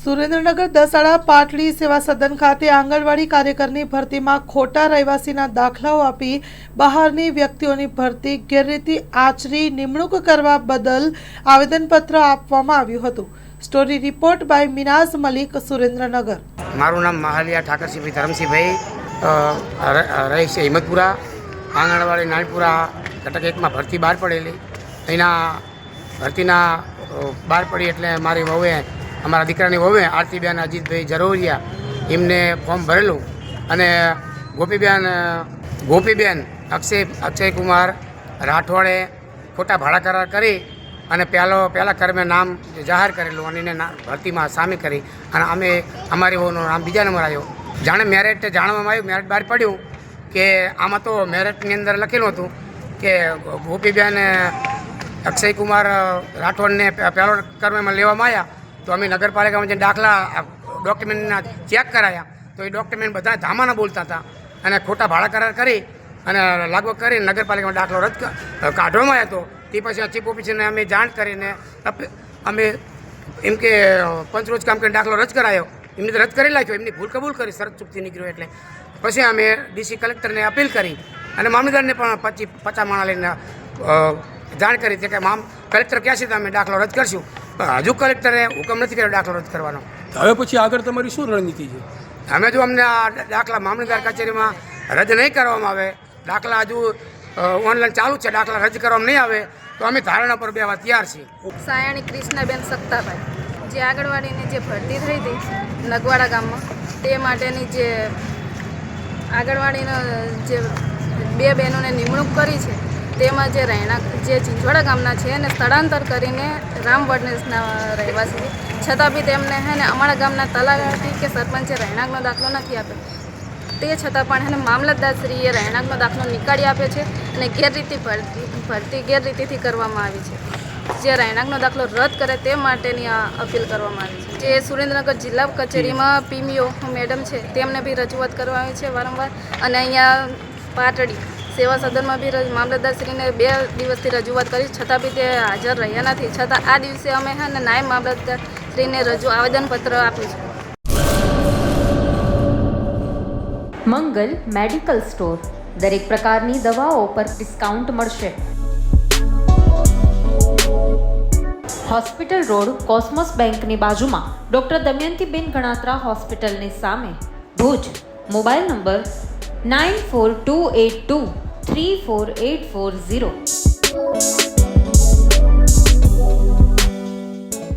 સુરેન્દ્રનગર દસાડા પાટડી સેવા સદન ખાતે આંગણવાડી કાર્યકરની ભરતીમાં ખોટા રહેવાસીના દાખલાઓ આપી બહારની વ્યક્તિઓની ભરતી ગેરરીતિ આચરી નિમણૂક કરવા બદલ આવેદનપત્ર આપવામાં આવ્યું હતું। Story report by Minaz Malik, Surendranagar. મારું નામ મહાલિયા ઠાકરસિંહભાઈ ધરમસિંહભાઈ, રહે છે હિંમતપુરા। આંગણવાડી નાનપુરા ઘટક એકમાં ભરતી બહાર પડેલી, એના ભરતીના બહાર પડી એટલે મારી વહુએ, અમારા દીકરાની વહુએ આરતીબેન અજીતભાઈ જરોરિયા એમને ફોર્મ ભરેલું અને ગોપીબેન અક્ષયકુમાર રાઠોડે ખોટા ભાડા કરાર કરી અને પહેલા કર્મે નામ જાહેર કરેલું અને એને ભરતીમાં સામેલ કરી અને અમે અમારી વહુનું નામ બીજા નંબર આવ્યો। જાણે મેરિટ જાણવામાં આવ્યું, મેરિટ બહાર પડ્યું કે આમાં તો મેરિટની અંદર લખેલું હતું કે ગોપીબેન અક્ષયકુમાર રાઠોડને પહેલો કર્મમાં લેવામાં આવ્યા। તો અમે નગરપાલિકામાં જે દાખલા ડોક્યુમેન્ટના ચેક કરાયા તો એ ડોક્યુમેન્ટ બધા ધામાના બોલતા હતા અને ખોટા ભાડા કરાર કરી અને લાગુ કરી નગરપાલિકામાં દાખલો રદ કાઢવામાં આવ્યો હતો। તે પછી ચીફ ઓફિસરને અમે જાણ કરીને અમે એમ કે પંચરોજ કામ કરીને દાખલો રદ કરાયો, એમને તો રદ કરી નાખ્યો, એમની ભૂલ કબૂલ કરી, શરત ચૂકથી નીકળ્યો એટલે પછી અમે ડીસી કલેક્ટરને અપીલ કરી અને મામલતદારને પણ 50 માણા લઈને જાણ કરી હતી કે કલેક્ટર કહે છે તો અમે દાખલો રદ કરશું, પણ હજુ કલેક્ટરે હુકમ નથી કર્યો દાખલો રદ કરવાનો। હવે પછી આગળ તમારી શું રણનીતિ છે? અમે જો અમને આ દાખલા મામલતદાર કચેરીમાં રદ નહીં કરવામાં આવે, દાખલા હજુ ઓનલાઈન ચાલુ છે, દાખલા રદ કરવામાં નહીં આવે તો અમે ધારણા પર બેવા તૈયાર છીએ। સાયણી કૃષ્ણાબેન સત્તાભાઈ, જે આંગણવાડીની જે ભરતી થઈ હતી નગવાડા ગામમાં, તે માટેની જે આંગણવાડીના જે 2 બહેનોને નિમણૂક કરી છે, તેમાં જે રહેણાંક જે ચિંચવાડા ગામના છે એને સ્થળાંતર કરીને રામવડનેસના રહેવાસી, છતાં બી તેમને અમારા ગામના તલાટી કે સરપંચે રહેણાંકનો દાખલો નથી આપ્યો, તે છતાં પણ મામલતદારશ્રીએ રહેણાંકનો દાખલો નીકાળી આપ્યો છે અને ભરતી ગેરરીતિથી કરવામાં આવી છે। જે રહેણાંકનો દાખલો રદ કરે તે માટેની આ અપીલ કરવામાં આવી છે। જે સુરેન્દ્રનગર જિલ્લા કચેરીમાં પીમીઓ મેડમ છે તેમને બી રજૂઆત કરવામાં આવી છે વારંવાર, અને અહીંયા પાટડી સેવા સદનમાં બી મામલતદારશ્રીને 2 દિવસથી રજૂઆત કરી, છતાં બી તે હાજર રહ્યા નથી। છતાં આ દિવસે અમે નાયબ મામલતદારશ્રીને આવેદનપત્ર આપ્યું છે। મંગલ મેડિકલ સ્ટોર, દરેક પ્રકારની દવાઓ પર ડિસ્કાઉન્ટ મળશે। હોસ્પિટલ રોડ, કોસ્મોસ બેંકની બાજુમાં, ડૉક્ટર દમયંતીબેન ગણાત્રા હોસ્પિટલની સામે, ભુજ। Mobile number 9428234840।